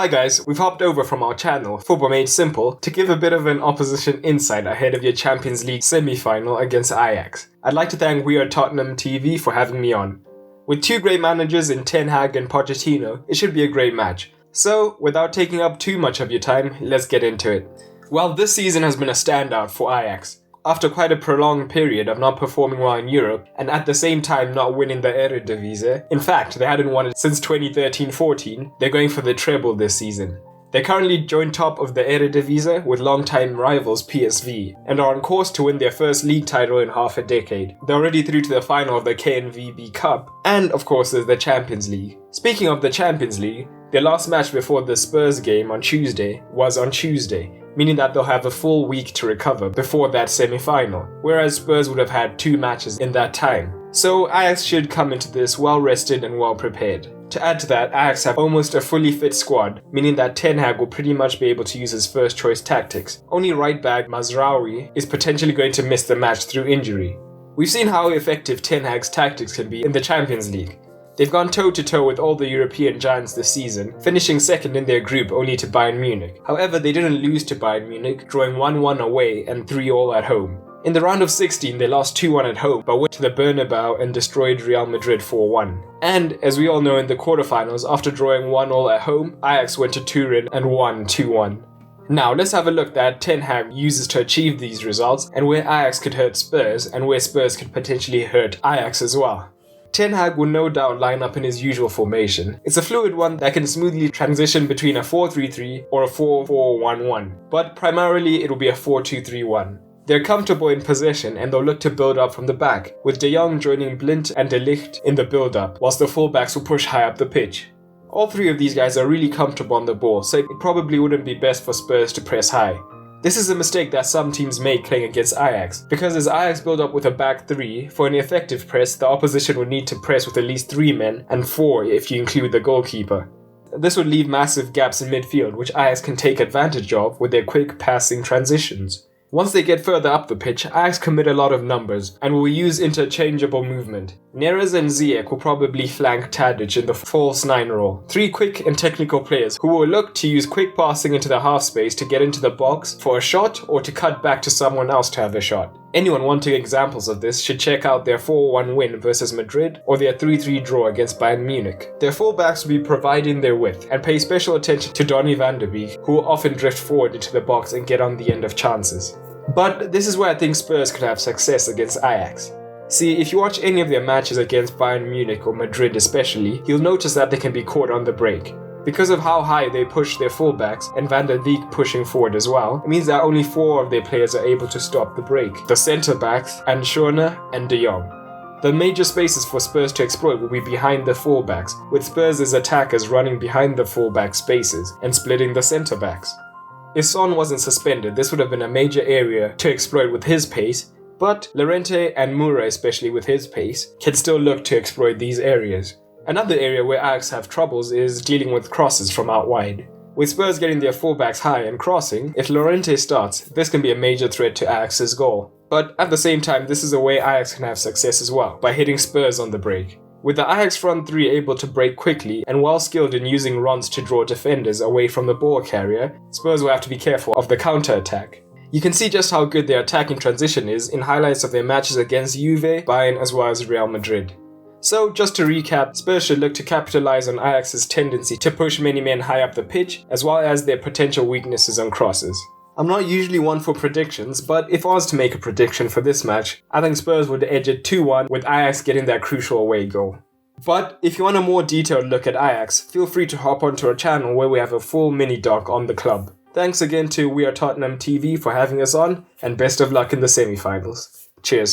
Hi guys, we've hopped over from our channel, Football Made Simple, to give a bit of an opposition insight ahead of your Champions League semi-final against Ajax. I'd like to thank WeAreTottenhamTV for having me on. With two great managers in Ten Hag and Pochettino, it should be a great match. So, without taking up too much of your time, let's get into it. Well, this season has been a standout for Ajax. After quite a prolonged period of not performing well in Europe, and at the same time not winning the Eredivisie, in fact, they hadn't won it since 2013-14, they're going for the treble this season. They currently join top of the Eredivisie with longtime rivals PSV, and are on course to win their first league title in half a decade. They're already through to the final of the KNVB Cup, and of course there's the Champions League. Speaking of the Champions League, their last match before the Spurs game on Tuesday was on Tuesday, meaning that they'll have a full week to recover before that semi-final, whereas Spurs would have had 2 matches in that time. So Ajax should come into this well rested and well prepared. To add to that, Ajax have almost a fully fit squad, meaning that Ten Hag will pretty much be able to use his first choice tactics. Only right back Mazraoui is potentially going to miss the match through injury. We've seen how effective Ten Hag's tactics can be in the Champions League. They've gone toe-to-toe with all the European giants this season, finishing second in their group only to Bayern Munich. However, they didn't lose to Bayern Munich, drawing 1-1 away and 3-all at home. In the round of 16, they lost 2-1 at home, but went to the Bernabeu and destroyed Real Madrid 4-1. And, as we all know, in the quarterfinals, after drawing 1-all at home, Ajax went to Turin and won 2-1. Now, let's have a look that Ten Hag uses to achieve these results, and where Ajax could hurt Spurs, and where Spurs could potentially hurt Ajax as well. Ten Hag will no doubt line up in his usual formation. It's a fluid one that can smoothly transition between a 4-3-3 or a 4-4-1-1, but primarily it'll be a 4-2-3-1. They're comfortable in possession and they'll look to build up from the back, with De Jong joining Blind and De Ligt in the build-up, whilst the fullbacks will push high up the pitch. All three of these guys are really comfortable on the ball, so it probably wouldn't be best for Spurs to press high. This is a mistake that some teams make playing against Ajax, because as Ajax build up with a back 3, for an effective press, the opposition would need to press with at least 3 men, and 4 if you include the goalkeeper. This would leave massive gaps in midfield, which Ajax can take advantage of with their quick passing transitions. Once they get further up the pitch, Ajax commit a lot of numbers, and will use interchangeable movement. Neres and Ziyech will probably flank Tadic in the false 9 role. 3 quick and technical players who will look to use quick passing into the half space to get into the box for a shot or to cut back to someone else to have a shot. Anyone wanting examples of this should check out their 4-1 win versus Madrid or their 3-3 draw against Bayern Munich. Their fullbacks will be providing their width and pay special attention to Donny van de Beek, who will often drift forward into the box and get on the end of chances. But this is where I think Spurs could have success against Ajax. See, if you watch any of their matches against Bayern Munich or Madrid especially, you'll notice that they can be caught on the break. Because of how high they push their fullbacks and Van der Beek pushing forward as well, it means that only 4 of their players are able to stop the break. The centre-backs, Schöne and De Jong. The major spaces for Spurs to exploit will be behind the fullbacks, with Spurs' attackers running behind the fullback spaces and splitting the centre-backs. If Son wasn't suspended, this would have been a major area to exploit with his pace, but Llorente and Moura, especially with his pace, can still look to exploit these areas. Another area where Ajax have troubles is dealing with crosses from out wide. With Spurs getting their fullbacks high and crossing, if Llorente starts, this can be a major threat to Ajax's goal. But at the same time, this is a way Ajax can have success as well, by hitting Spurs on the break. With the Ajax front 3 able to break quickly and well skilled in using runs to draw defenders away from the ball carrier, Spurs will have to be careful of the counter-attack. You can see just how good their attacking transition is in highlights of their matches against Juve, Bayern as well as Real Madrid. So, just to recap, Spurs should look to capitalize on Ajax's tendency to push many men high up the pitch, as well as their potential weaknesses on crosses. I'm not usually one for predictions, but if I was to make a prediction for this match, I think Spurs would edge it 2-1 with Ajax getting that crucial away goal. But if you want a more detailed look at Ajax, feel free to hop onto our channel where we have a full mini-doc on the club. Thanks again to WeAreTottenhamTV for having us on, and best of luck in the semi-finals. Cheers.